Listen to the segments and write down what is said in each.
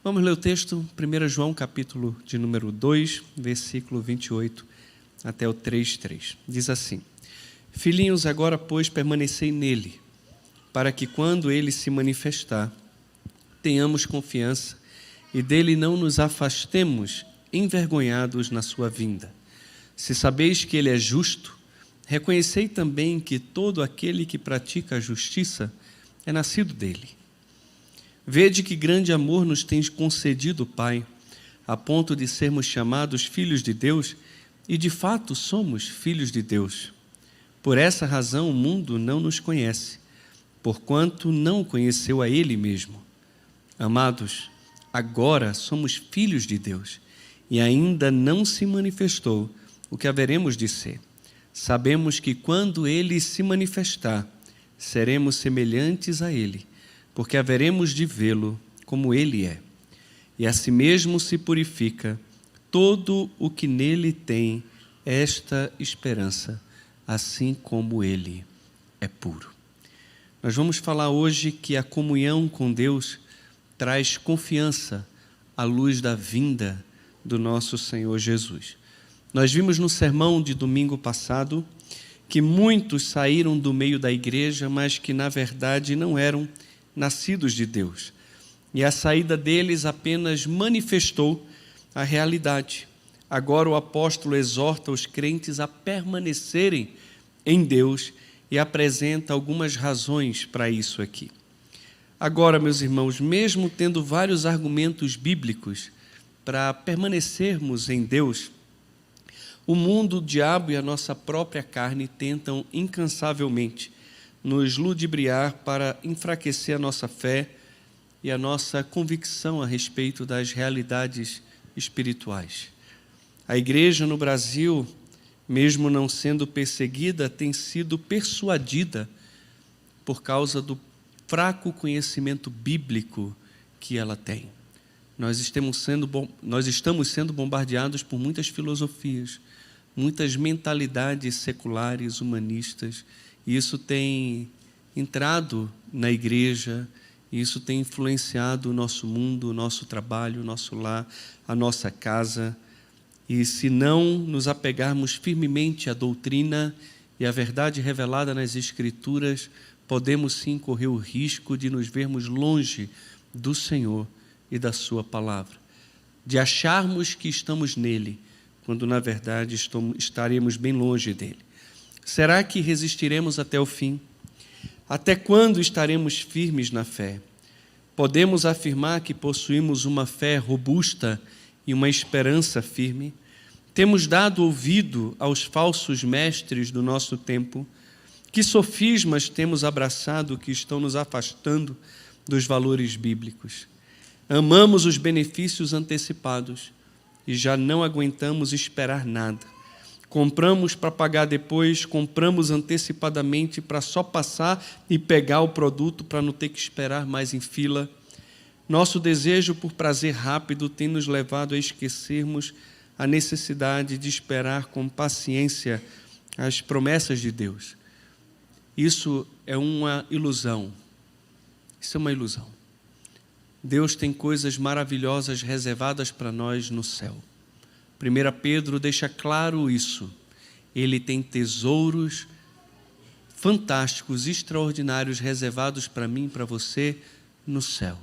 Vamos ler o texto, 1 João, capítulo de número 2, versículo 28 até o 3:3. Diz assim: Filhinhos, agora, pois, permanecei nele, para que, quando ele se manifestar, tenhamos confiança e dele não nos afastemos, envergonhados na sua vinda. Se sabeis que ele é justo, reconhecei também que todo aquele que pratica a justiça é nascido dele. Vede que grande amor nos tens concedido o Pai, a ponto de sermos chamados filhos de Deus, e de fato somos filhos de Deus. Por essa razão o mundo não nos conhece, porquanto não conheceu a Ele mesmo. Amados, agora somos filhos de Deus, e ainda não se manifestou o que haveremos de ser. Sabemos que quando Ele se manifestar, seremos semelhantes a Ele, porque haveremos de vê-lo como Ele é. E a si mesmo se purifica todo o que nele tem esta esperança, assim como Ele é puro. Nós vamos falar hoje que a comunhão com Deus traz confiança à luz da vinda do nosso Senhor Jesus. Nós vimos no sermão de domingo passado que muitos saíram do meio da igreja, mas que na verdade não eram nascidos de Deus. E a saída deles apenas manifestou a realidade. Agora o apóstolo exorta os crentes a permanecerem em Deus e apresenta algumas razões para isso aqui. Agora, meus irmãos, mesmo tendo vários argumentos bíblicos para permanecermos em Deus, o mundo, o diabo e a nossa própria carne tentam incansavelmente nos ludibriar para enfraquecer a nossa fé e a nossa convicção a respeito das realidades espirituais. A igreja no Brasil, mesmo não sendo perseguida, tem sido persuadida por causa do fraco conhecimento bíblico que ela tem. Nós estamos sendo bombardeados por muitas filosofias, muitas mentalidades seculares, humanistas, e isso tem entrado na igreja, e isso tem influenciado o nosso mundo, o nosso trabalho, o nosso lar, a nossa casa. E se não nos apegarmos firmemente à doutrina e à verdade revelada nas Escrituras, podemos sim correr o risco de nos vermos longe do Senhor e da sua palavra, de acharmos que estamos nele, quando na verdade estaremos bem longe dele. Será que resistiremos até o fim? Até quando estaremos firmes na fé? Podemos afirmar que possuímos uma fé robusta e uma esperança firme? Temos dado ouvido aos falsos mestres do nosso tempo? Que sofismas temos abraçado que estão nos afastando dos valores bíblicos? Amamos os benefícios antecipados e já não aguentamos esperar nada. Compramos para pagar depois, compramos antecipadamente para só passar e pegar o produto para não ter que esperar mais em fila. Nosso desejo por prazer rápido tem nos levado a esquecermos a necessidade de esperar com paciência as promessas de Deus. Isso é uma ilusão. Isso é uma ilusão. Deus tem coisas maravilhosas reservadas para nós no céu. 1 Pedro deixa claro isso. Ele tem tesouros fantásticos, extraordinários, reservados para mim e para você no céu.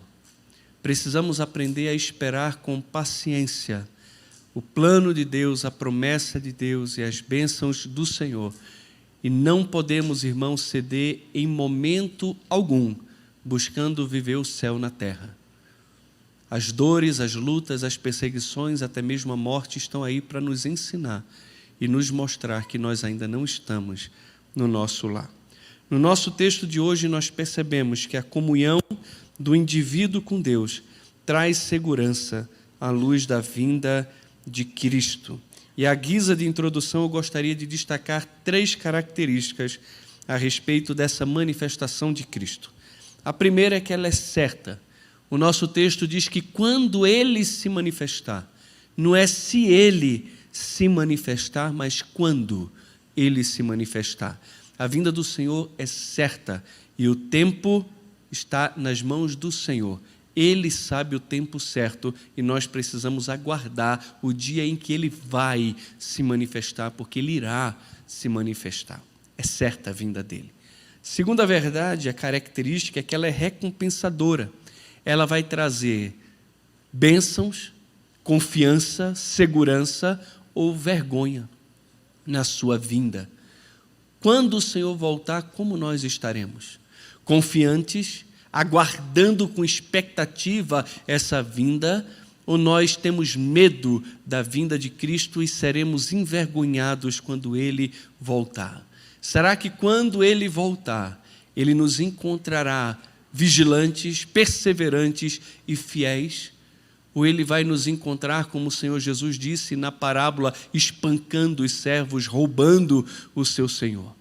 Precisamos aprender a esperar com paciência o plano de Deus, a promessa de Deus e as bênçãos do Senhor. E não podemos, irmãos, ceder em momento algum, buscando viver o céu na terra. As dores, as lutas, as perseguições, até mesmo a morte estão aí para nos ensinar e nos mostrar que nós ainda não estamos no nosso lar. No nosso texto de hoje nós percebemos que a comunhão do indivíduo com Deus traz segurança à luz da vinda de Cristo. E à guisa de introdução eu gostaria de destacar 3 características a respeito dessa manifestação de Cristo. A primeira é que ela é certa. O nosso texto diz que quando Ele se manifestar, não é se Ele se manifestar, mas quando Ele se manifestar. A vinda do Senhor é certa e o tempo está nas mãos do Senhor. Ele sabe o tempo certo e nós precisamos aguardar o dia em que Ele vai se manifestar, porque Ele irá se manifestar. É certa a vinda dEle. Segunda verdade, a característica é que ela é recompensadora. Ela vai trazer bênçãos, confiança, segurança ou vergonha na sua vinda. Quando o Senhor voltar, como nós estaremos? Confiantes, aguardando com expectativa essa vinda, ou nós temos medo da vinda de Cristo e seremos envergonhados quando Ele voltar? Será que quando Ele voltar, Ele nos encontrará vigilantes, perseverantes e fiéis? Ou Ele vai nos encontrar, como o Senhor Jesus disse na parábola, espancando os servos, roubando o seu Senhor?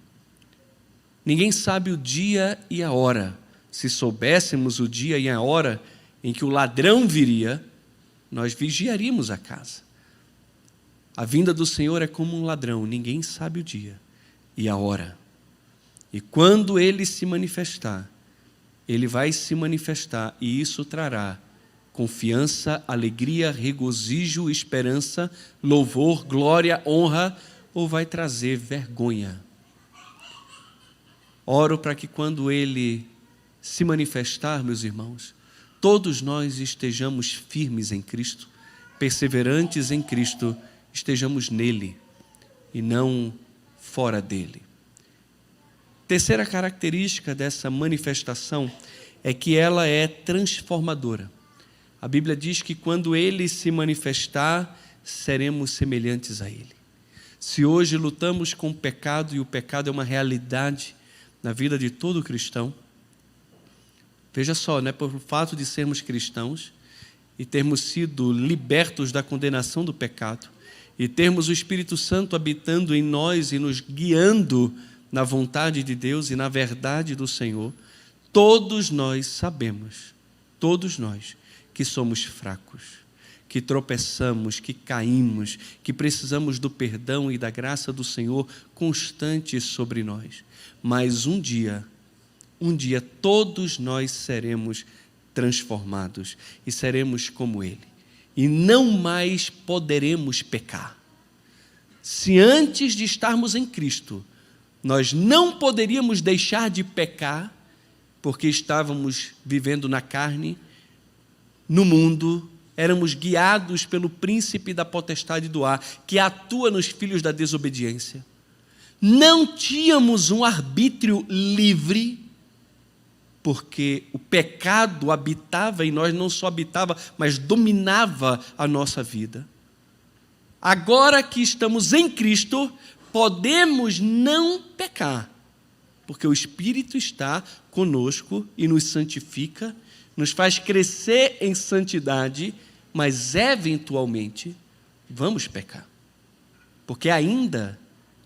Ninguém sabe o dia e a hora. Se soubéssemos o dia e a hora em que o ladrão viria, nós vigiaríamos a casa. A vinda do Senhor é como um ladrão, ninguém sabe o dia e a hora. E quando Ele se manifestar, Ele vai se manifestar e isso trará confiança, alegria, regozijo, esperança, louvor, glória, honra, ou vai trazer vergonha. Oro para que quando Ele se manifestar, meus irmãos, todos nós estejamos firmes em Cristo, perseverantes em Cristo, estejamos nele e não fora dele. Terceira característica dessa manifestação é que ela é transformadora. A Bíblia diz que quando Ele se manifestar, seremos semelhantes a Ele. Se hoje lutamos com o pecado, e o pecado é uma realidade na vida de todo cristão, veja só, por fato de sermos cristãos e termos sido libertos da condenação do pecado e termos o Espírito Santo habitando em nós e nos guiando na vontade de Deus e na verdade do Senhor, todos nós sabemos, todos nós, que somos fracos, que tropeçamos, que caímos, que precisamos do perdão e da graça do Senhor constante sobre nós. Mas um dia todos nós seremos transformados e seremos como Ele. E não mais poderemos pecar. Se antes de estarmos em Cristo, nós não poderíamos deixar de pecar, porque estávamos vivendo na carne, no mundo, éramos guiados pelo príncipe da potestade do ar, que atua nos filhos da desobediência. Não tínhamos um arbítrio livre, porque o pecado habitava em nós, não só habitava, mas dominava a nossa vida. Agora que estamos em Cristo, podemos não pecar, porque o Espírito está conosco e nos santifica, nos faz crescer em santidade, mas eventualmente vamos pecar, porque ainda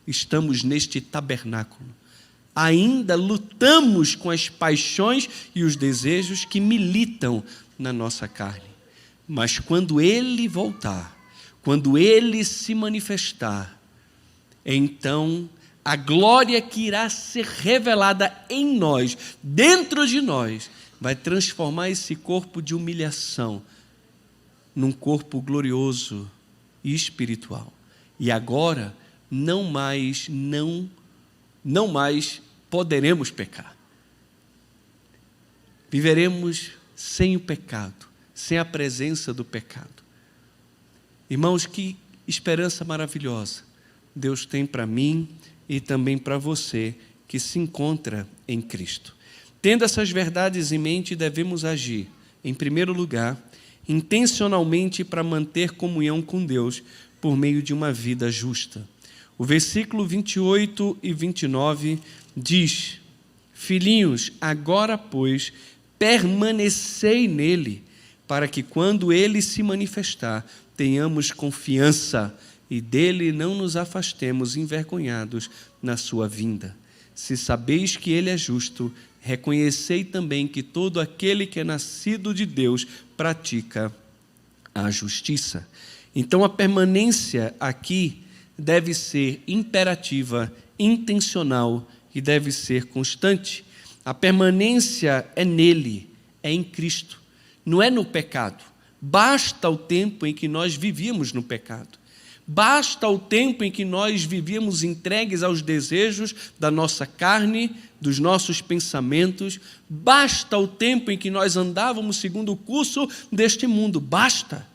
estamos neste tabernáculo, ainda lutamos com as paixões e os desejos que militam na nossa carne. Mas quando Ele voltar, quando Ele se manifestar, então a glória que irá ser revelada em nós, dentro de nós, vai transformar esse corpo de humilhação num corpo glorioso e espiritual. E agora não mais poderemos pecar. Viveremos sem o pecado, sem a presença do pecado. Irmãos, que esperança maravilhosa Deus tem para mim e também para você que se encontra em Cristo. Tendo essas verdades em mente, devemos agir, em primeiro lugar, intencionalmente para manter comunhão com Deus por meio de uma vida justa. O versículo 28 e 29 diz: Filhinhos, agora, pois, permanecei nele, para que quando ele se manifestar, tenhamos confiança e dele não nos afastemos envergonhados na sua vinda. Se sabeis que ele é justo, reconhecei também que todo aquele que é nascido de Deus pratica a justiça. Então a permanência aqui deve ser imperativa, intencional e deve ser constante. A permanência é nele, é em Cristo. não é no pecado. Basta o tempo em que nós vivíamos no pecado. Basta o tempo em que nós vivíamos entregues aos desejos da nossa carne, dos nossos pensamentos. Basta o tempo em que nós andávamos segundo o curso deste mundo. Basta.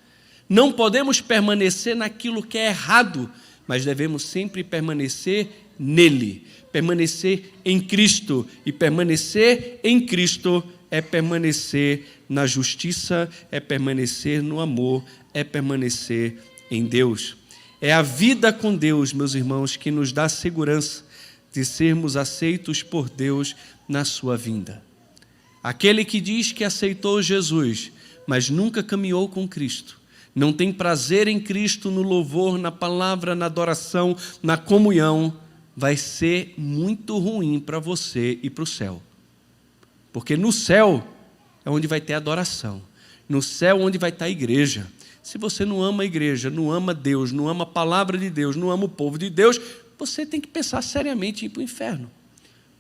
Não podemos permanecer naquilo que é errado, mas devemos sempre permanecer nele, permanecer em Cristo. E permanecer em Cristo é permanecer na justiça, é permanecer no amor, é permanecer em Deus. É a vida com Deus, meus irmãos, que nos dá segurança de sermos aceitos por Deus na sua vinda. Aquele que diz que aceitou Jesus, mas nunca caminhou com Cristo, não tem prazer em Cristo, no louvor, na palavra, na adoração, na comunhão, vai ser muito ruim para você e para o céu. Porque no céu é onde vai ter adoração. No céu é onde vai estar a igreja. Se você não ama a igreja, não ama Deus, não ama a palavra de Deus, não ama o povo de Deus, você tem que pensar seriamente em ir para o inferno.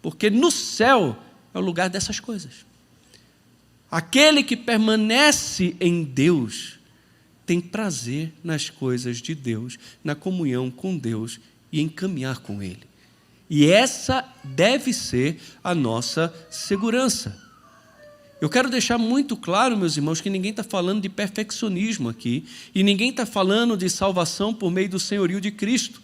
Porque no céu é o lugar dessas coisas. Aquele que permanece em Deus tem prazer nas coisas de Deus, na comunhão com Deus e em caminhar com Ele. E essa deve ser a nossa segurança. Eu quero deixar muito claro, meus irmãos, que ninguém está falando de perfeccionismo aqui, e ninguém está falando de salvação por meio do senhorio de Cristo.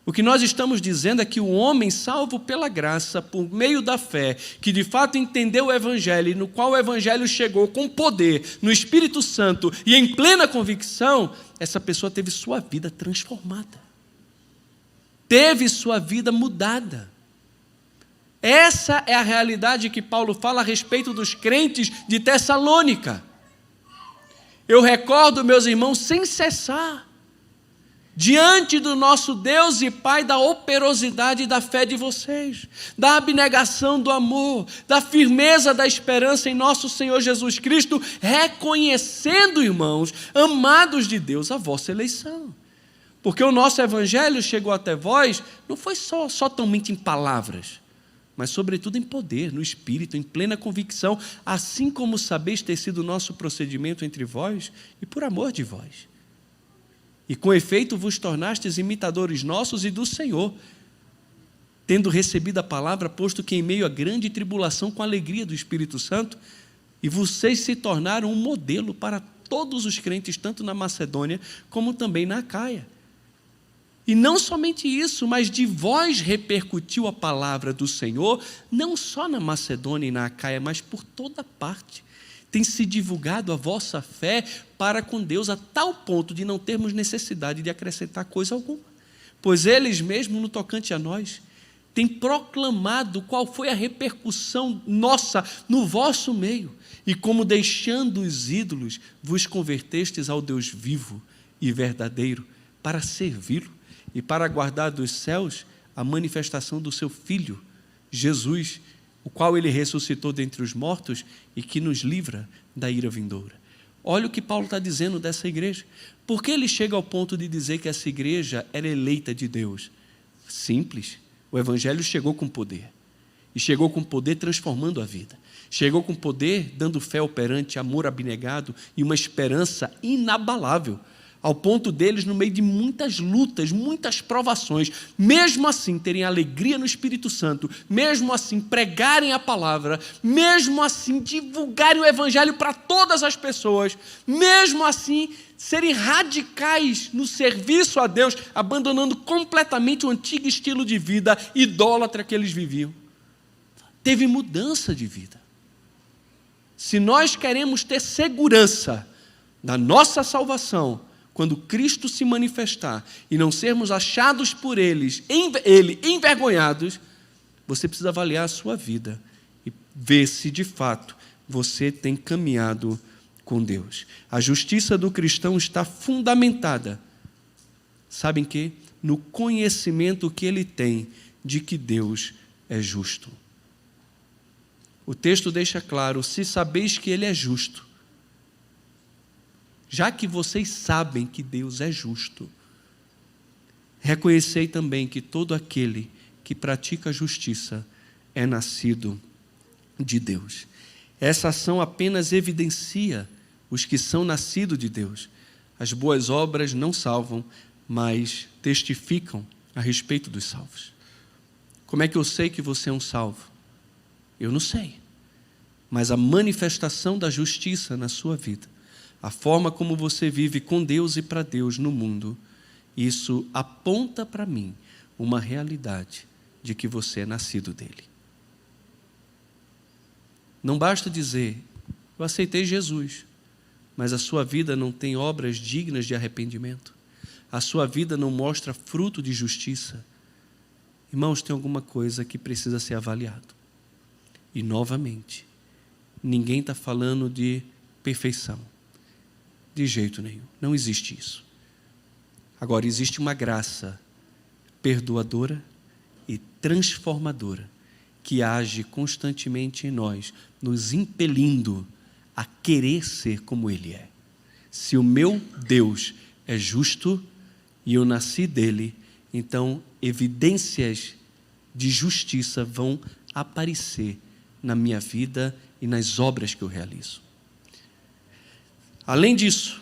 O que nós estamos dizendo é que o homem salvo pela graça, por meio da fé, que de fato entendeu o Evangelho, no qual o Evangelho chegou com poder, no Espírito Santo e em plena convicção, essa pessoa teve sua vida transformada. Teve sua vida mudada. Essa é a realidade que Paulo fala a respeito dos crentes de Tessalônica. Eu recordo, meus irmãos, sem cessar, diante do nosso Deus e Pai, da operosidade da fé de vocês, da abnegação do amor, da firmeza da esperança em nosso Senhor Jesus Cristo, reconhecendo, irmãos, amados de Deus, a vossa eleição. Porque o nosso Evangelho chegou até vós, não foi só somente em palavras, mas sobretudo em poder, no Espírito, em plena convicção, assim como sabeis ter sido o nosso procedimento entre vós e por amor de vós. E com efeito vos tornastes imitadores nossos e do Senhor, tendo recebido a palavra, posto que em meio a grande tribulação, com a alegria do Espírito Santo, e vocês se tornaram um modelo para todos os crentes, tanto na Macedônia como também na Acaia. E não somente isso, mas de vós repercutiu a palavra do Senhor, não só na Macedônia e na Acaia, mas por toda parte. Tem se divulgado a vossa fé para com Deus a tal ponto de não termos necessidade de acrescentar coisa alguma. Pois eles mesmos, no tocante a nós, têm proclamado qual foi a repercussão nossa no vosso meio, e como deixando os ídolos, vos convertestes ao Deus vivo e verdadeiro, para servi-lo, e para aguardar dos céus a manifestação do seu Filho, Jesus, o qual ele ressuscitou dentre os mortos e que nos livra da ira vindoura. Olha o que Paulo está dizendo dessa igreja. Por que ele chega ao ponto de dizer que essa igreja era eleita de Deus? Simples. O Evangelho chegou com poder. E chegou com poder transformando a vida. Chegou com poder dando fé operante, amor abnegado e uma esperança inabalável, ao ponto deles, no meio de muitas lutas, muitas provações, mesmo assim terem alegria no Espírito Santo, mesmo assim pregarem a palavra, mesmo assim divulgarem o Evangelho para todas as pessoas, mesmo assim serem radicais no serviço a Deus, abandonando completamente o antigo estilo de vida idólatra que eles viviam. Teve mudança de vida. Se nós queremos ter segurança da nossa salvação, quando Cristo se manifestar e não sermos achados por Ele envergonhados, você precisa avaliar a sua vida e ver se de fato você tem caminhado com Deus. A justiça do cristão está fundamentada, sabem quê? No conhecimento que ele tem de que Deus é justo. O texto deixa claro: se sabeis que Ele é justo, já que vocês sabem que Deus é justo, reconhecei também que todo aquele que pratica a justiça é nascido de Deus. Essa ação apenas evidencia os que são nascidos de Deus. As boas obras não salvam, mas testificam a respeito dos salvos. Como é que eu sei que você é um salvo? Eu não sei. Mas a manifestação da justiça na sua vida, a forma como você vive com Deus e para Deus no mundo, isso aponta para mim uma realidade de que você é nascido dele. Não basta dizer, eu aceitei Jesus, mas a sua vida não tem obras dignas de arrependimento. A sua vida não mostra fruto de justiça. Irmãos, tem alguma coisa que precisa ser avaliado. E, novamente, ninguém está falando de perfeição. De jeito nenhum. Não existe isso. Agora, existe uma graça perdoadora e transformadora que age constantemente em nós, nos impelindo a querer ser como Ele é. Se o meu Deus é justo e eu nasci dele, então evidências de justiça vão aparecer na minha vida e nas obras que eu realizo. Além disso,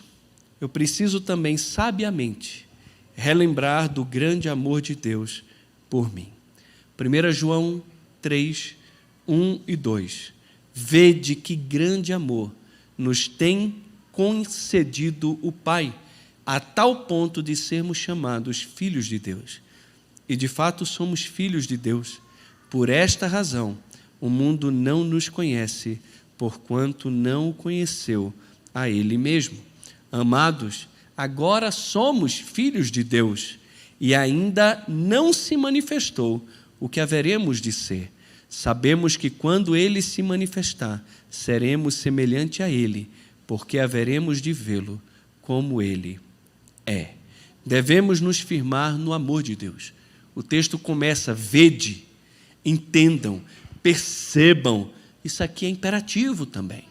eu preciso também sabiamente relembrar do grande amor de Deus por mim. 1 João 3, 1 e 2. Vede que grande amor nos tem concedido o Pai, a tal ponto de sermos chamados filhos de Deus. E de fato somos filhos de Deus. Por esta razão, o mundo não nos conhece, porquanto não o conheceu a Ele mesmo. Amados, agora somos filhos de Deus, e ainda não se manifestou o que haveremos de ser. Sabemos que quando Ele se manifestar, seremos semelhante a Ele, porque haveremos de vê-lo como Ele é. Devemos nos firmar no amor de Deus. O texto começa, vede, entendam, percebam. Isso aqui é imperativo também.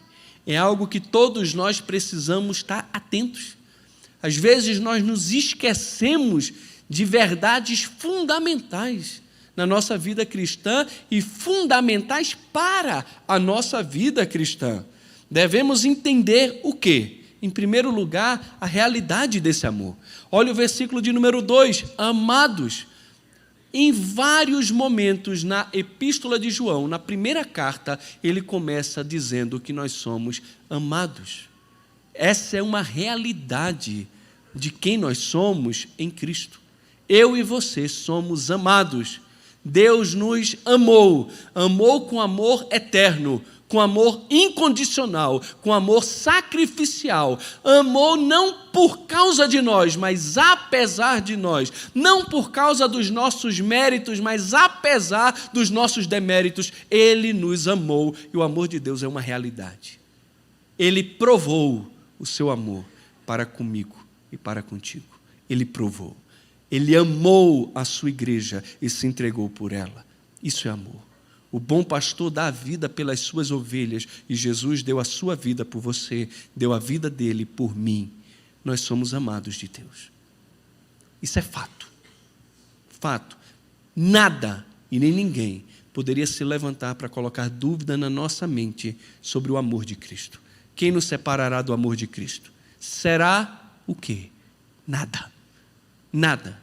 É algo que todos nós precisamos estar atentos. Às vezes nós nos esquecemos de verdades fundamentais na nossa vida cristã e fundamentais para a nossa vida cristã. Devemos entender o quê? Em primeiro lugar, a realidade desse amor. Olha o versículo de número 2. Amados, em vários momentos na epístola de João, na primeira carta, ele começa dizendo que nós somos amados. Essa é uma realidade de quem nós somos em Cristo. Eu e você somos amados. Deus nos amou com amor eterno, com amor incondicional, com amor sacrificial. Amou não por causa de nós, mas apesar de nós. Não por causa dos nossos méritos, mas apesar dos nossos deméritos. Ele nos amou e o amor de Deus é uma realidade. Ele provou o seu amor para comigo e para contigo. Ele provou. Ele amou a sua igreja e se entregou por ela. Isso é amor. O bom pastor dá a vida pelas suas ovelhas e Jesus deu a sua vida por você, deu a vida dele por mim. Nós somos amados de Deus. Isso é fato. Fato. Nada e nem ninguém poderia se levantar para colocar dúvida na nossa mente sobre o amor de Cristo. Quem nos separará do amor de Cristo? Será o quê? Nada. Nada.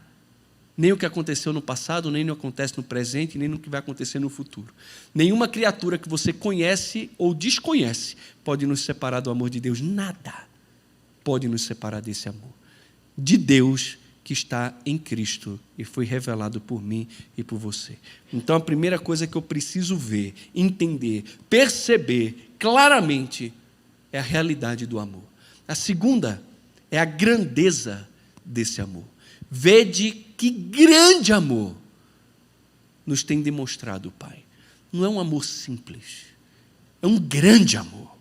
Nem o que aconteceu no passado, nem o que acontece no presente, nem no que vai acontecer no futuro. Nenhuma criatura que você conhece ou desconhece pode nos separar do amor de Deus. Nada pode nos separar desse amor. De Deus que está em Cristo e foi revelado por mim e por você. Então a primeira coisa que eu preciso ver, entender, perceber claramente é a realidade do amor. A segunda é a grandeza desse amor. Vede que grande amor nos tem demonstrado o Pai. Não é um amor simples, é um grande amor.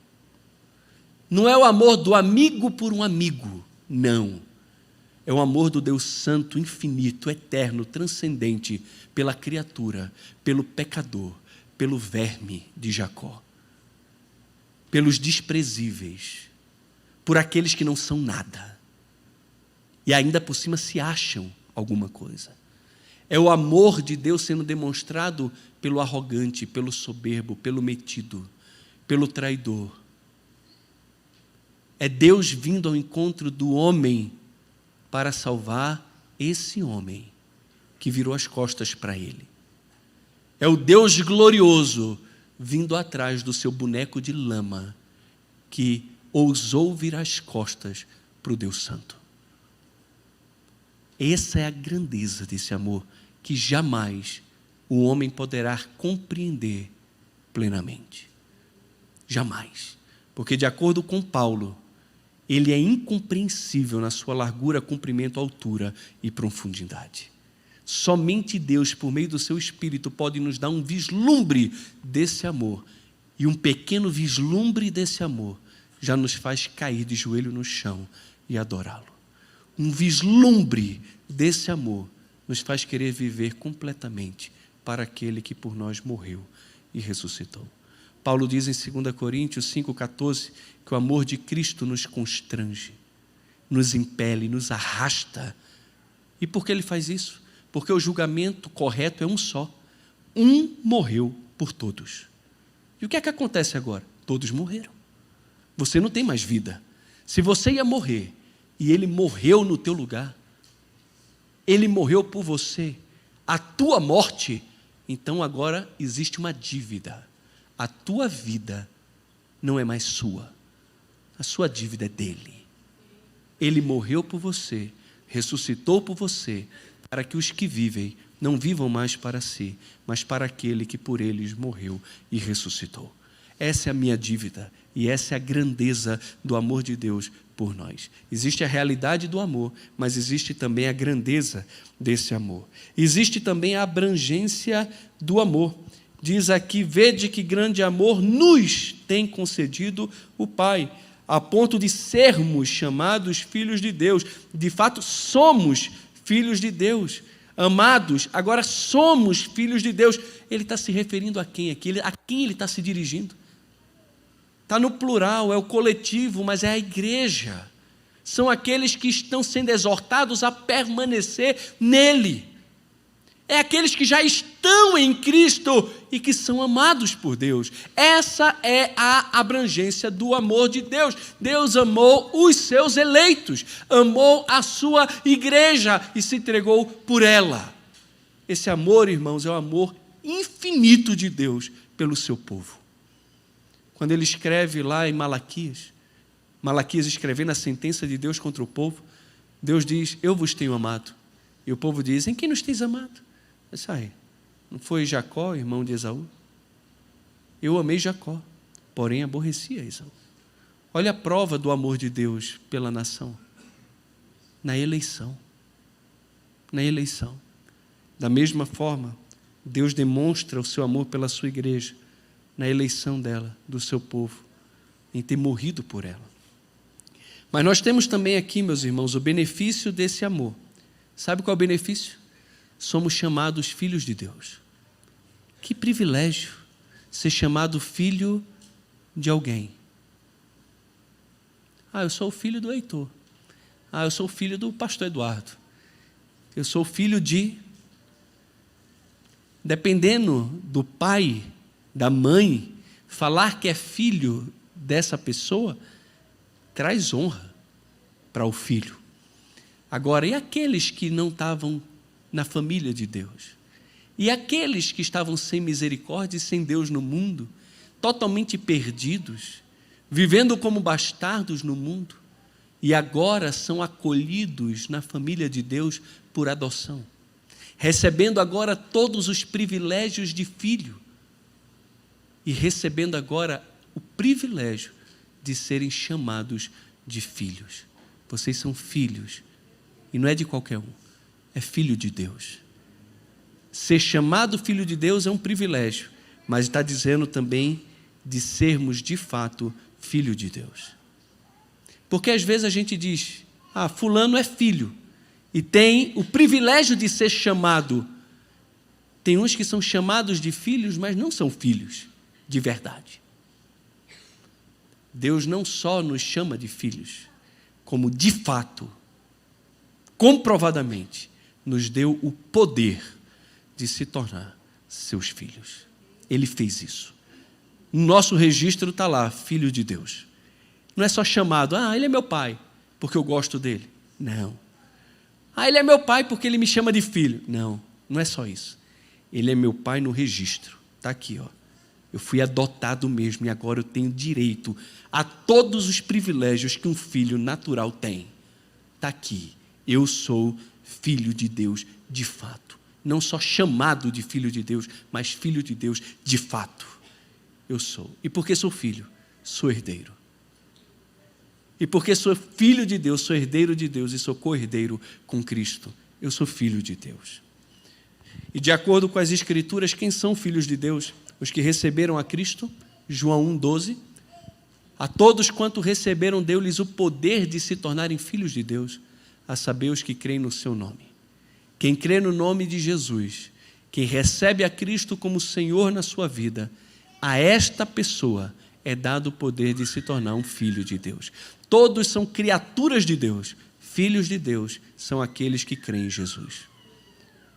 Não é o amor do amigo por um amigo, não. É o amor do Deus Santo, infinito, eterno, transcendente, pela criatura, pelo pecador, pelo verme de Jacó, pelos desprezíveis, por aqueles que não são nada. E ainda por cima se acham alguma coisa. É o amor de Deus sendo demonstrado pelo arrogante, pelo soberbo, pelo metido, pelo traidor. É Deus vindo ao encontro do homem para salvar esse homem que virou as costas para ele. É o Deus glorioso vindo atrás do seu boneco de lama que ousou virar as costas para o Deus Santo. Essa é a grandeza desse amor que jamais o homem poderá compreender plenamente. Jamais. Porque, de acordo com Paulo, ele é incompreensível na sua largura, comprimento, altura e profundidade. Somente Deus, por meio do seu Espírito, pode nos dar um vislumbre desse amor. E um pequeno vislumbre desse amor já nos faz cair de joelho no chão e adorá-lo. Um vislumbre desse amor nos faz querer viver completamente para aquele que por nós morreu e ressuscitou. Paulo diz em 2 Coríntios 5,14 que o amor de Cristo nos constrange, nos impele, nos arrasta. E por que ele faz isso? Porque o julgamento correto é um só. Um morreu por todos. E o que é que acontece agora? Todos morreram. Você não tem mais vida. Se você ia morrer e ele morreu no teu lugar, ele morreu por você, a tua morte, então agora existe uma dívida. A tua vida não é mais sua. A sua dívida é dele. Ele morreu por você, ressuscitou por você, para que os que vivem não vivam mais para si, mas para aquele que por eles morreu e ressuscitou. Essa é a minha dívida e essa é a grandeza do amor de Deus por nós. Existe a realidade do amor, mas existe também a grandeza desse amor. Existe também a abrangência do amor. Diz aqui: vede que grande amor nos tem concedido o Pai, a ponto de sermos chamados filhos de Deus. De fato, somos filhos de Deus. Amados, agora somos filhos de Deus. Ele está se referindo a quem aqui? A quem ele está se dirigindo? Está no plural, é o coletivo, mas é a igreja. São aqueles que estão sendo exortados a permanecer nele. É aqueles que já estão em Cristo e que são amados por Deus. Essa é a abrangência do amor de Deus. Deus amou os seus eleitos, amou a sua igreja e se entregou por ela. Esse amor, irmãos, é o amor infinito de Deus pelo seu povo. Quando ele escreve lá em Malaquias escrevendo a sentença de Deus contra o povo, Deus diz: eu vos tenho amado. E o povo diz: em quem nos tens amado? Não foi Jacó, irmão de Esaú? Eu amei Jacó, porém aborreci a Esaú. Olha a prova do amor de Deus pela nação. Na eleição. Na eleição. Da mesma forma, Deus demonstra o seu amor pela sua igreja, na eleição dela, do seu povo, em ter morrido por ela. Mas nós temos também aqui, meus irmãos, o benefício desse amor. Sabe qual é o benefício? Somos chamados filhos de Deus. Que privilégio ser chamado filho de alguém. Eu sou o filho do Heitor. Eu sou o filho do pastor Eduardo. Eu sou filho de... Dependendo do pai, da mãe, falar que é filho dessa pessoa traz honra para o filho. Agora, e aqueles que não estavam na família de Deus? E aqueles que estavam sem misericórdia e sem Deus no mundo, totalmente perdidos, vivendo como bastardos no mundo, e agora são acolhidos na família de Deus por adoção, recebendo agora todos os privilégios de filho, e recebendo agora o privilégio de serem chamados de filhos. Vocês são filhos, e não é de qualquer um, é filho de Deus. Ser chamado filho de Deus é um privilégio, mas está dizendo também de sermos de fato filho de Deus. Porque às vezes a gente diz: fulano é filho, e tem o privilégio de ser chamado. Tem uns que são chamados de filhos, mas não são filhos de verdade. Deus não só nos chama de filhos, como de fato, comprovadamente, nos deu o poder de se tornar seus filhos. Ele fez isso. No nosso registro está lá, filho de Deus. Não é só chamado, ele é meu pai, porque eu gosto dele. Não. Ele é meu pai porque ele me chama de filho. Não, não é só isso. Ele é meu pai no registro. Está aqui, ó. Eu fui adotado mesmo e agora eu tenho direito a todos os privilégios que um filho natural tem. Está aqui. Eu sou filho de Deus de fato. Não só chamado de filho de Deus, mas filho de Deus de fato. Eu sou. E porque sou filho, sou herdeiro. E porque sou filho de Deus, sou herdeiro de Deus e sou co-herdeiro com Cristo. Eu sou filho de Deus. E de acordo com as Escrituras, quem são filhos de Deus? Os que receberam a Cristo, João 1,12. A todos quanto receberam, deu-lhes o poder de se tornarem filhos de Deus, a saber, os que creem no seu nome. Quem crê no nome de Jesus, quem recebe a Cristo como Senhor na sua vida, a esta pessoa é dado o poder de se tornar um filho de Deus. Todos são criaturas de Deus. Filhos de Deus são aqueles que creem em Jesus.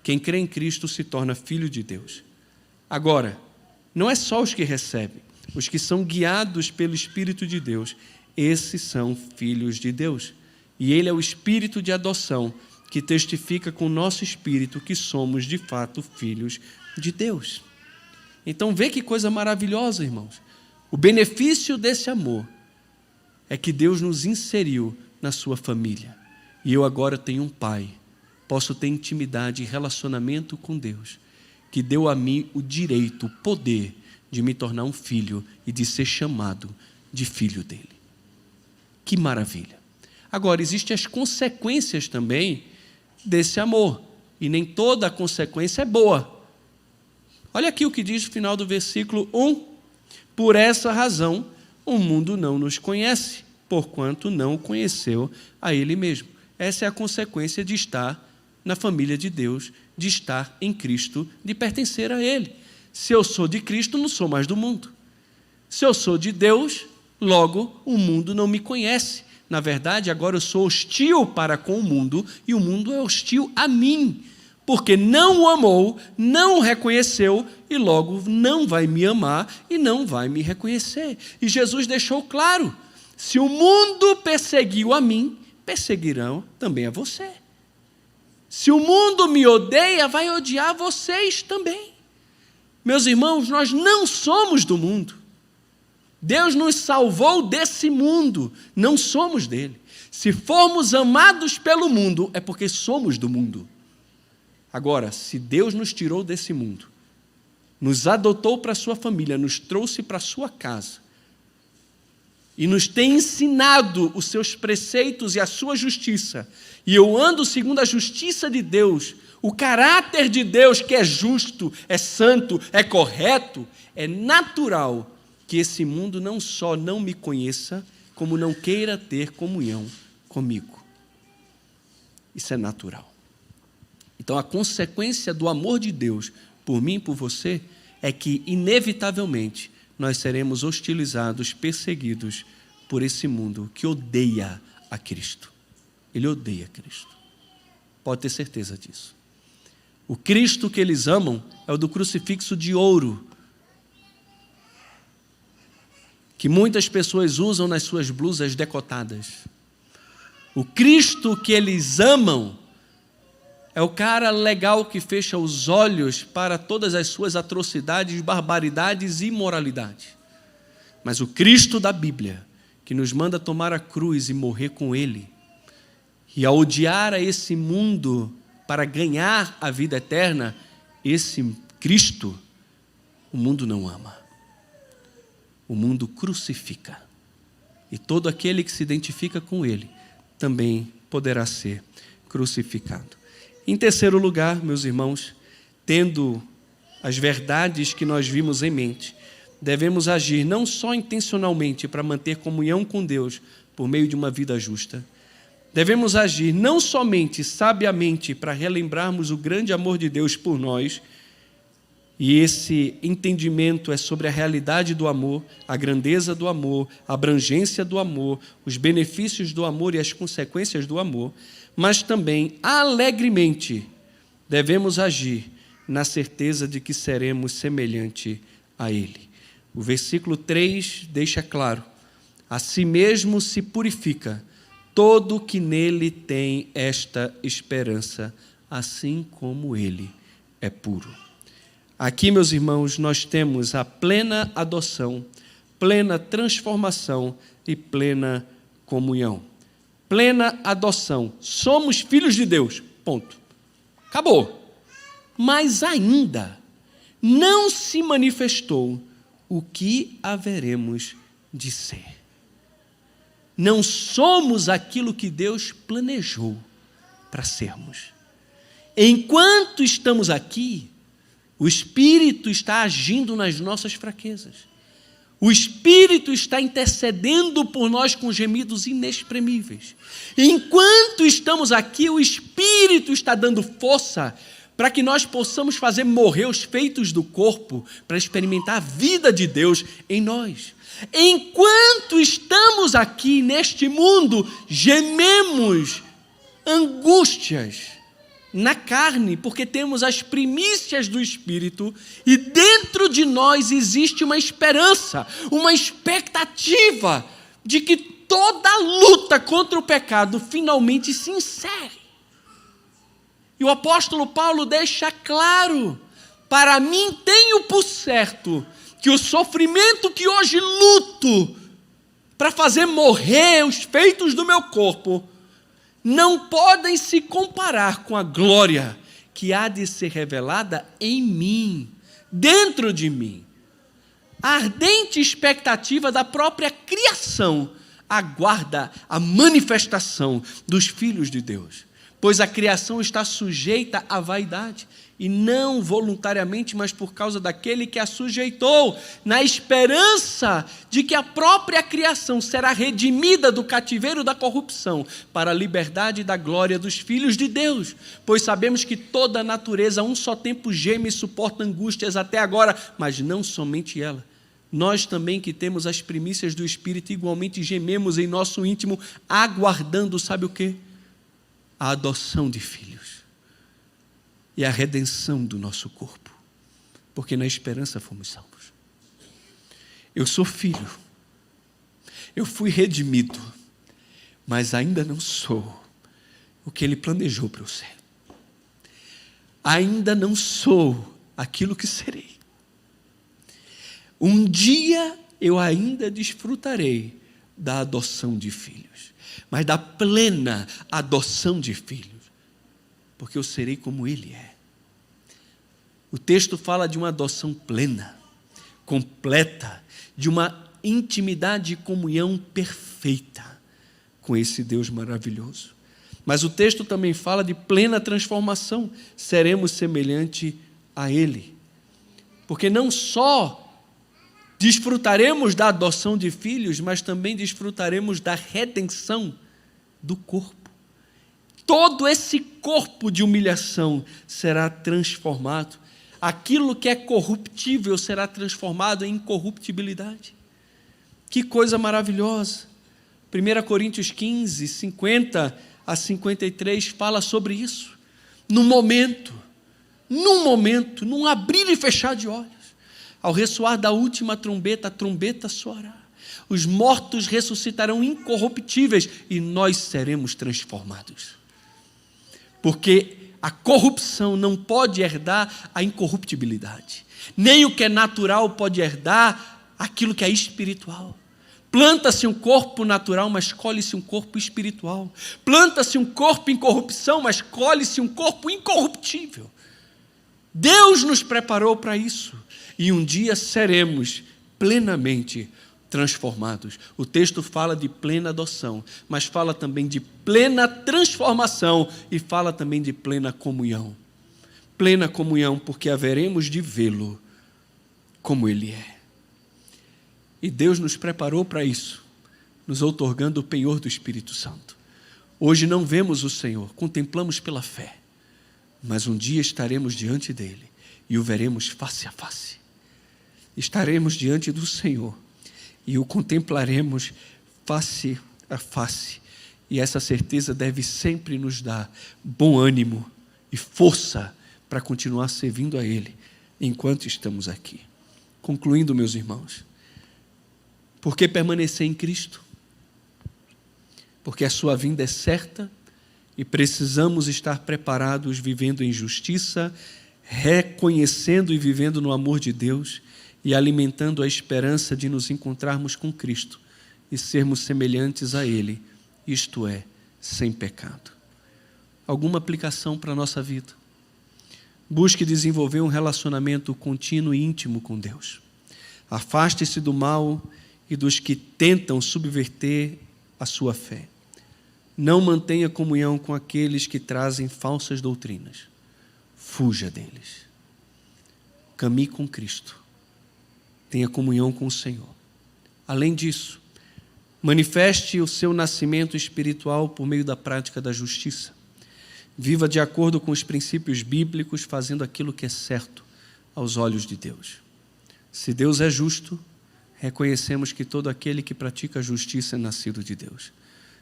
Quem crê em Cristo se torna filho de Deus. Agora, não é só os que recebem, os que são guiados pelo Espírito de Deus, esses são filhos de Deus. E Ele é o Espírito de adoção, que testifica com o nosso espírito que somos, de fato, filhos de Deus. Então, vê que coisa maravilhosa, irmãos. O benefício desse amor é que Deus nos inseriu na sua família. E eu agora tenho um pai, posso ter intimidade e relacionamento com Deus, que deu a mim o direito, o poder de me tornar um filho e de ser chamado de filho dele. Que maravilha! Agora, existem as consequências também desse amor, e nem toda a consequência é boa. Olha aqui o que diz no final do versículo 1. Por essa razão, o mundo não nos conhece, porquanto não o conheceu a Ele mesmo. Essa é a consequência de estar na família de Deus, de estar em Cristo, de pertencer a Ele. Se eu sou de Cristo, não sou mais do mundo. Se eu sou de Deus, logo o mundo não me conhece. Na verdade, agora eu sou hostil para com o mundo e o mundo é hostil a mim, porque não o amou, não o reconheceu e logo não vai me amar e não vai me reconhecer. E Jesus deixou claro, se o mundo perseguiu a mim, perseguirão também a você. Se o mundo me odeia, vai odiar vocês também. Meus irmãos, nós não somos do mundo. Deus nos salvou desse mundo, não somos dele. Se formos amados pelo mundo, é porque somos do mundo. Agora, se Deus nos tirou desse mundo, nos adotou para a sua família, nos trouxe para a sua casa, e nos tem ensinado os seus preceitos e a sua justiça, e eu ando segundo a justiça de Deus, o caráter de Deus que é justo, é santo, é correto, é natural que esse mundo não só não me conheça, como não queira ter comunhão comigo. Isso é natural. Então, a consequência do amor de Deus por mim e por você é que, inevitavelmente, nós seremos hostilizados, perseguidos por esse mundo que odeia a Cristo. Ele odeia Cristo. Pode ter certeza disso. O Cristo que eles amam é o do crucifixo de ouro, que muitas pessoas usam nas suas blusas decotadas. O Cristo que eles amam é o cara legal que fecha os olhos para todas as suas atrocidades, barbaridades e imoralidades. Mas o Cristo da Bíblia, que nos manda tomar a cruz e morrer com Ele, e a odiar a esse mundo para ganhar a vida eterna, esse Cristo, o mundo não ama. O mundo crucifica. E todo aquele que se identifica com Ele também poderá ser crucificado. Em terceiro lugar, meus irmãos, tendo as verdades que nós vimos em mente, devemos agir não só intencionalmente para manter comunhão com Deus por meio de uma vida justa, devemos agir não somente sabiamente para relembrarmos o grande amor de Deus por nós, e esse entendimento é sobre a realidade do amor, a grandeza do amor, a abrangência do amor, os benefícios do amor e as consequências do amor, mas também alegremente devemos agir na certeza de que seremos semelhante a Ele. O versículo 3 deixa claro: a si mesmo se purifica todo que nele tem esta esperança, assim como ele é puro. Aqui, meus irmãos, nós temos a plena adoção, plena transformação e plena comunhão. Plena adoção. Somos filhos de Deus. Ponto. Acabou. Mas ainda não se manifestou o que haveremos de ser. Não somos aquilo que Deus planejou para sermos. Enquanto estamos aqui, o Espírito está agindo nas nossas fraquezas. O Espírito está intercedendo por nós com gemidos inexprimíveis. Enquanto estamos aqui, o Espírito está dando força para que nós possamos fazer morrer os feitos do corpo, para experimentar a vida de Deus em nós. Enquanto estamos aqui neste mundo, gememos angústias na carne, porque temos as primícias do Espírito e dentro de nós existe uma esperança, uma expectativa de que toda a luta contra o pecado finalmente se encerre. E o apóstolo Paulo deixa claro: para mim tenho por certo que o sofrimento que hoje luto para fazer morrer os feitos do meu corpo não podem se comparar com a glória que há de ser revelada em mim, dentro de mim. A ardente expectativa da própria criação aguarda a manifestação dos filhos de Deus, pois a criação está sujeita à vaidade, e não voluntariamente, mas por causa daquele que a sujeitou, na esperança de que a própria criação será redimida do cativeiro da corrupção para a liberdade da glória dos filhos de Deus. Pois sabemos que toda a natureza a um só tempo geme e suporta angústias até agora, mas não somente ela. Nós também que temos as primícias do Espírito igualmente gememos em nosso íntimo, aguardando, sabe o quê? A adoção de filhos e a redenção do nosso corpo, porque na esperança fomos salvos. Eu sou filho, eu fui redimido, mas ainda não sou o que Ele planejou para eu ser. Ainda não sou aquilo que serei. Um dia eu ainda desfrutarei da adoção de filhos, mas da plena adoção de filhos, porque eu serei como Ele é. O texto fala de uma adoção plena, completa, de uma intimidade e comunhão perfeita com esse Deus maravilhoso. Mas o texto também fala de plena transformação, seremos semelhante a Ele. Porque não só desfrutaremos da adoção de filhos, mas também desfrutaremos da redenção do corpo. Todo esse corpo de humilhação será transformado. Aquilo que é corruptível será transformado em incorruptibilidade. Que coisa maravilhosa. 1 Coríntios 15, 50 a 53 fala sobre isso. Num momento, num abrir e fechar de olhos, ao ressoar da última trombeta, a trombeta soará. Os mortos ressuscitarão incorruptíveis e nós seremos transformados. Porque a corrupção não pode herdar a incorruptibilidade. Nem o que é natural pode herdar aquilo que é espiritual. Planta-se um corpo natural, mas colhe-se um corpo espiritual. Planta-se um corpo em corrupção, mas colhe-se um corpo incorruptível. Deus nos preparou para isso. E um dia seremos plenamente transformados. O texto fala de plena adoção, mas fala também de plena transformação e fala também de plena comunhão. Plena comunhão, porque haveremos de vê-lo como Ele é. E Deus nos preparou para isso, nos outorgando o penhor do Espírito Santo. Hoje não vemos o Senhor, contemplamos pela fé, mas um dia estaremos diante dEle e o veremos face a face. Estaremos diante do Senhor e o contemplaremos face a face. E essa certeza deve sempre nos dar bom ânimo e força para continuar servindo a Ele enquanto estamos aqui. Concluindo, meus irmãos, Por que permanecer em Cristo? Porque a sua vinda é certa e precisamos estar preparados, vivendo em justiça, reconhecendo e vivendo no amor de Deus e alimentando a esperança de nos encontrarmos com Cristo e sermos semelhantes a Ele, isto é, sem pecado. Alguma aplicação para a nossa vida? Busque desenvolver um relacionamento contínuo e íntimo com Deus. Afaste-se do mal e dos que tentam subverter a sua fé. Não mantenha comunhão com aqueles que trazem falsas doutrinas. Fuja deles. Caminhe com Cristo. Tenha comunhão com o Senhor. Além disso, manifeste o seu nascimento espiritual por meio da prática da justiça. Viva de acordo com os princípios bíblicos, fazendo aquilo que é certo aos olhos de Deus. Se Deus é justo, reconhecemos que todo aquele que pratica a justiça é nascido de Deus.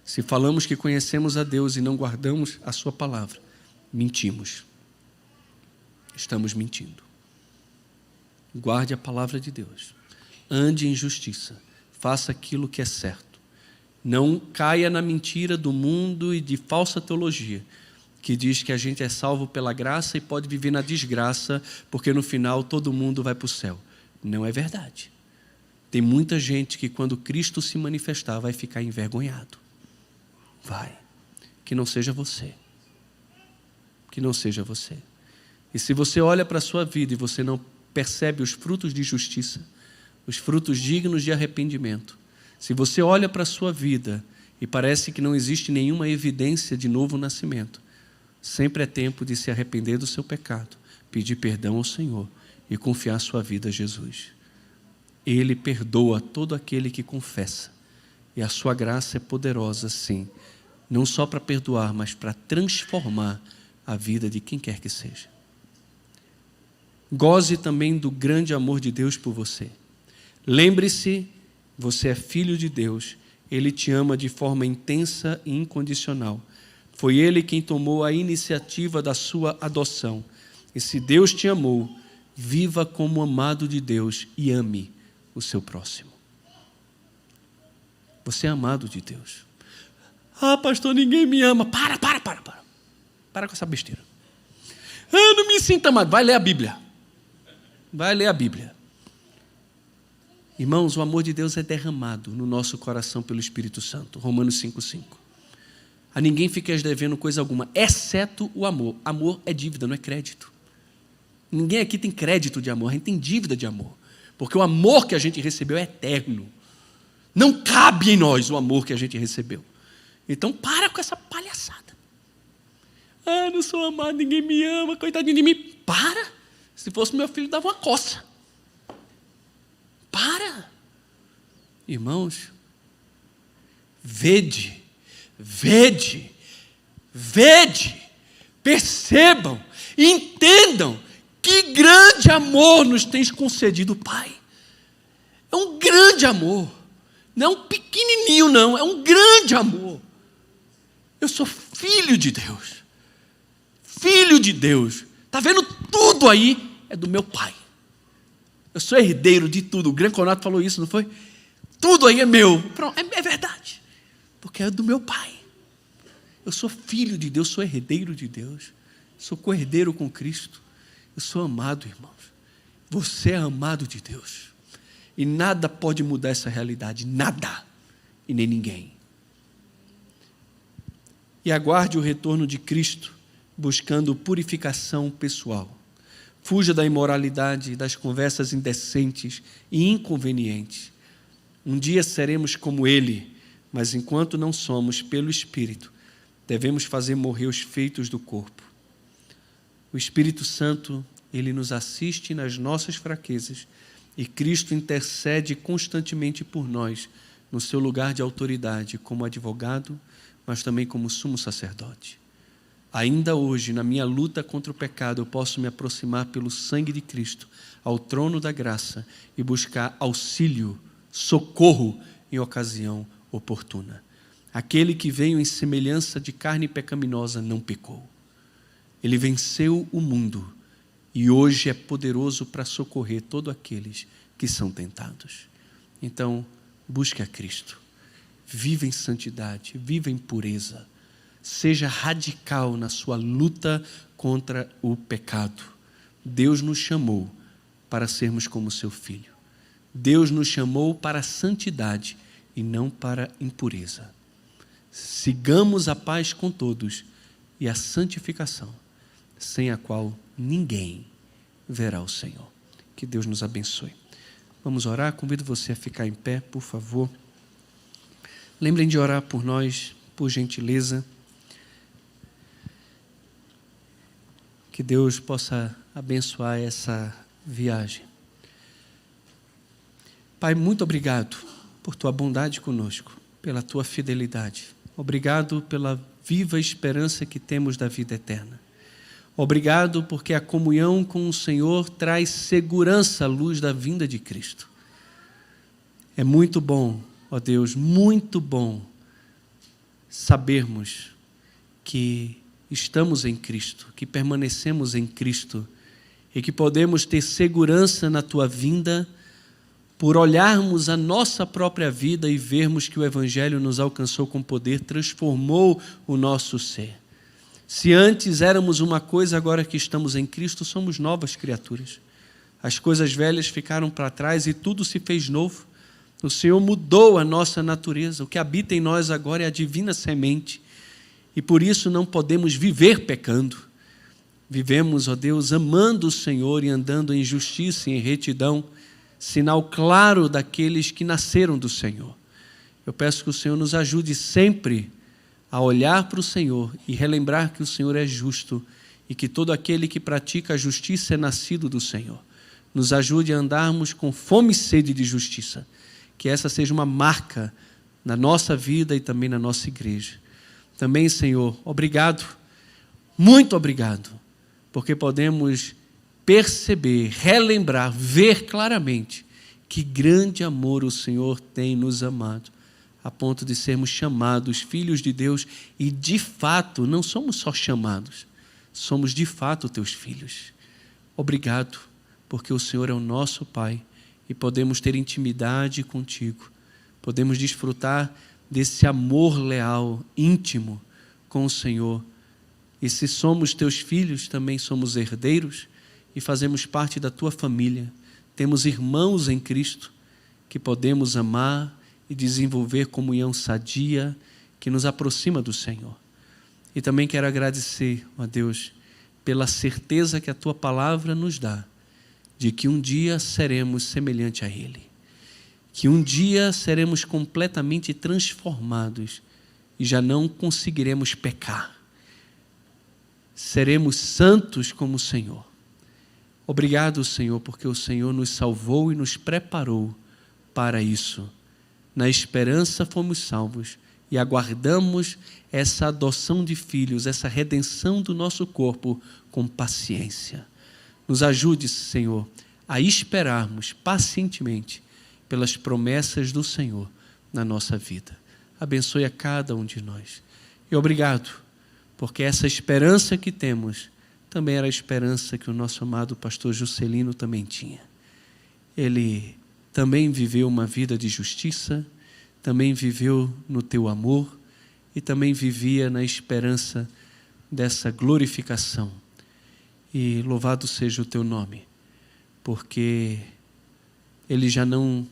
Se falamos que conhecemos a Deus e não guardamos a sua palavra, mentimos. Estamos mentindo. Guarde a palavra de Deus. Ande em justiça. Faça aquilo que é certo. Não caia na mentira do mundo e de falsa teologia, que diz que a gente é salvo pela graça e pode viver na desgraça, porque no final todo mundo vai para o céu. Não é verdade. Tem muita gente que quando Cristo se manifestar vai ficar envergonhado. Vai. Que não seja você. Que não seja você. E se você olha para a sua vida e você não percebe os frutos de justiça, os frutos dignos de arrependimento, se você olha para a sua vida e parece que não existe nenhuma evidência de novo nascimento, sempre é tempo de se arrepender do seu pecado, pedir perdão ao Senhor e confiar sua vida a Jesus. Ele perdoa todo aquele que confessa. E a sua graça é poderosa, sim, não só para perdoar, mas para transformar a vida de quem quer que seja. Goze também do grande amor de Deus por você. Lembre-se, você é filho de Deus, Ele te ama de forma intensa e incondicional. Foi Ele quem tomou a iniciativa da sua adoção. E se Deus te amou, viva como amado de Deus e ame o seu próximo. Você é amado de Deus. Ah, pastor, ninguém me ama. Para com essa besteira. Ah, não me sinta amado. Vai ler a Bíblia. Vai ler a Bíblia. Irmãos, o amor de Deus é derramado no nosso coração pelo Espírito Santo. Romanos 5,5. A ninguém fiqueis devendo coisa alguma, exceto o amor. Amor é dívida, não é crédito. Ninguém aqui tem crédito de amor, a gente tem dívida de amor. Porque o amor que a gente recebeu é eterno. Não cabe em nós o amor que a gente recebeu. Então para com essa palhaçada. Ah, não sou amado, ninguém me ama, coitadinho de mim. Para! Se fosse meu filho, dava uma coça. Para! Irmãos, vede, percebam, entendam que grande amor nos tens concedido o Pai. É um grande amor. Não é um pequenininho, não. É um grande amor. Eu sou filho de Deus. Filho de Deus. Está vendo? Tudo aí é do meu Pai. Eu sou herdeiro de tudo. O Grande Conato falou isso, não foi? Tudo aí é meu. Pronto, é verdade. Porque é do meu Pai. Eu sou filho de Deus, sou herdeiro de Deus. Sou co-herdeiro com Cristo. Eu sou amado, irmãos. Você é amado de Deus. E nada pode mudar essa realidade. Nada. E nem ninguém. E aguarde o retorno de Cristo, buscando purificação pessoal. Fuja da imoralidade, das conversas indecentes e inconvenientes. Um dia seremos como Ele, mas enquanto não somos, pelo Espírito, devemos fazer morrer os feitos do corpo. O Espírito Santo, Ele nos assiste nas nossas fraquezas e Cristo intercede constantemente por nós no seu lugar de autoridade como advogado, mas também como sumo sacerdote. Ainda hoje, na minha luta contra o pecado, eu posso me aproximar pelo sangue de Cristo ao trono da graça e buscar auxílio, socorro em ocasião oportuna. Aquele que veio em semelhança de carne pecaminosa não pecou. Ele venceu o mundo e hoje é poderoso para socorrer todos aqueles que são tentados. Então, busque a Cristo. Viva em santidade, viva em pureza. Seja radical na sua luta contra o pecado. Deus nos chamou para sermos como seu Filho. Deus nos chamou para a santidade e não para a impureza. Sigamos a paz com todos e a santificação, sem a qual ninguém verá o Senhor. Que Deus nos abençoe. Vamos orar? Convido você a ficar em pé, por favor. Lembrem de orar por nós, por gentileza. Que Deus possa abençoar essa viagem. Pai, muito obrigado por tua bondade conosco, pela tua fidelidade. Obrigado pela viva esperança que temos da vida eterna. Obrigado porque a comunhão com o Senhor traz segurança à luz da vinda de Cristo. É muito bom, ó Deus, muito bom sabermos que estamos em Cristo, que permanecemos em Cristo e que podemos ter segurança na tua vinda por olharmos a nossa própria vida e vermos que o Evangelho nos alcançou com poder, transformou o nosso ser. Se antes éramos uma coisa, agora que estamos em Cristo, somos novas criaturas. As coisas velhas ficaram para trás e tudo se fez novo. O Senhor mudou a nossa natureza. O que habita em nós agora é a divina semente. E por isso não podemos viver pecando. Vivemos, ó Deus, amando o Senhor e andando em justiça e em retidão, sinal claro daqueles que nasceram do Senhor. Eu peço que o Senhor nos ajude sempre a olhar para o Senhor e relembrar que o Senhor é justo e que todo aquele que pratica a justiça é nascido do Senhor. Nos ajude a andarmos com fome e sede de justiça. Que essa seja uma marca na nossa vida e também na nossa igreja. Também, Senhor, obrigado, muito obrigado, porque podemos perceber, relembrar, ver claramente que grande amor o Senhor tem nos amado, a ponto de sermos chamados filhos de Deus e, de fato, não somos só chamados, somos de fato teus filhos. Obrigado, porque o Senhor é o nosso Pai e podemos ter intimidade contigo, podemos desfrutar desse amor leal, íntimo com o Senhor. E se somos teus filhos, também somos herdeiros e fazemos parte da tua família. Temos irmãos em Cristo que podemos amar e desenvolver comunhão sadia que nos aproxima do Senhor. E também quero agradecer, ó Deus, pela certeza que a tua palavra nos dá de que um dia seremos semelhante a Ele, que um dia seremos completamente transformados e já não conseguiremos pecar. Seremos santos como o Senhor. Obrigado, Senhor, porque o Senhor nos salvou e nos preparou para isso. Na esperança fomos salvos e aguardamos essa adoção de filhos, essa redenção do nosso corpo com paciência. Nos ajude, Senhor, a esperarmos pacientemente pelas promessas do Senhor na nossa vida. Abençoe a cada um de nós. E obrigado, porque essa esperança que temos também era a esperança que o nosso amado pastor Juscelino também tinha. Ele também viveu uma vida de justiça, também viveu no teu amor e também vivia na esperança dessa glorificação. E louvado seja o teu nome, porque ele já não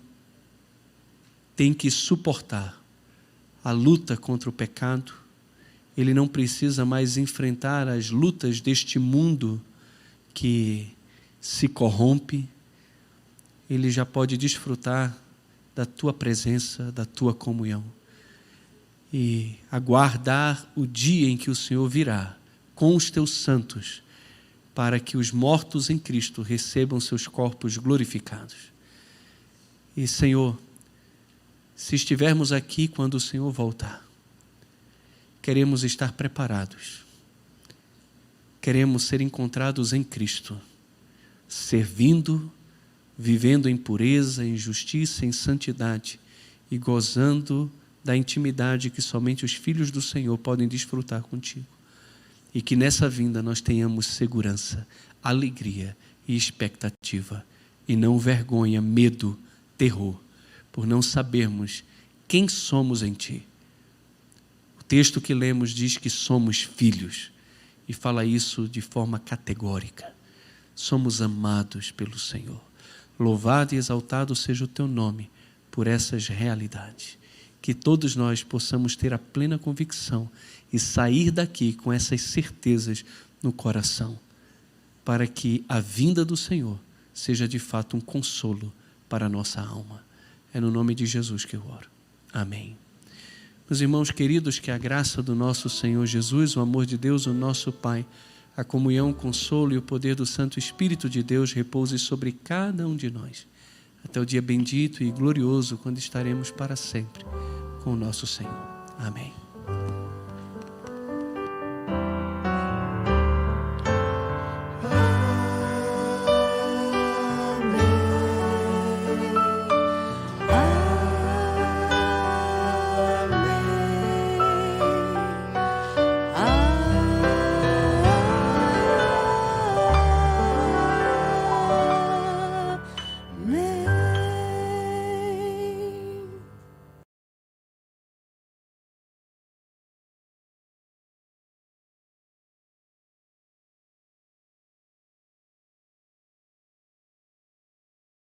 tem que suportar a luta contra o pecado, ele não precisa mais enfrentar as lutas deste mundo que se corrompe, ele já pode desfrutar da tua presença, da tua comunhão e aguardar o dia em que o Senhor virá com os teus santos para que os mortos em Cristo recebam seus corpos glorificados. E, Senhor, se estivermos aqui quando o Senhor voltar, queremos estar preparados, queremos ser encontrados em Cristo, servindo, vivendo em pureza, em justiça, em santidade e gozando da intimidade que somente os filhos do Senhor podem desfrutar contigo. E que nessa vinda nós tenhamos segurança, alegria e expectativa, e não vergonha, medo, terror, por não sabermos quem somos em Ti. O texto que lemos diz que somos filhos e fala isso de forma categórica. Somos amados pelo Senhor. Louvado e exaltado seja o Teu nome por essas realidades. Que todos nós possamos ter a plena convicção e sair daqui com essas certezas no coração, para que a vinda do Senhor seja de fato um consolo para a nossa alma. É no nome de Jesus que eu oro. Amém. Meus irmãos queridos, que a graça do nosso Senhor Jesus, o amor de Deus, o nosso Pai, a comunhão, o consolo e o poder do Santo Espírito de Deus repouse sobre cada um de nós, até o dia bendito e glorioso, quando estaremos para sempre com o nosso Senhor. Amém.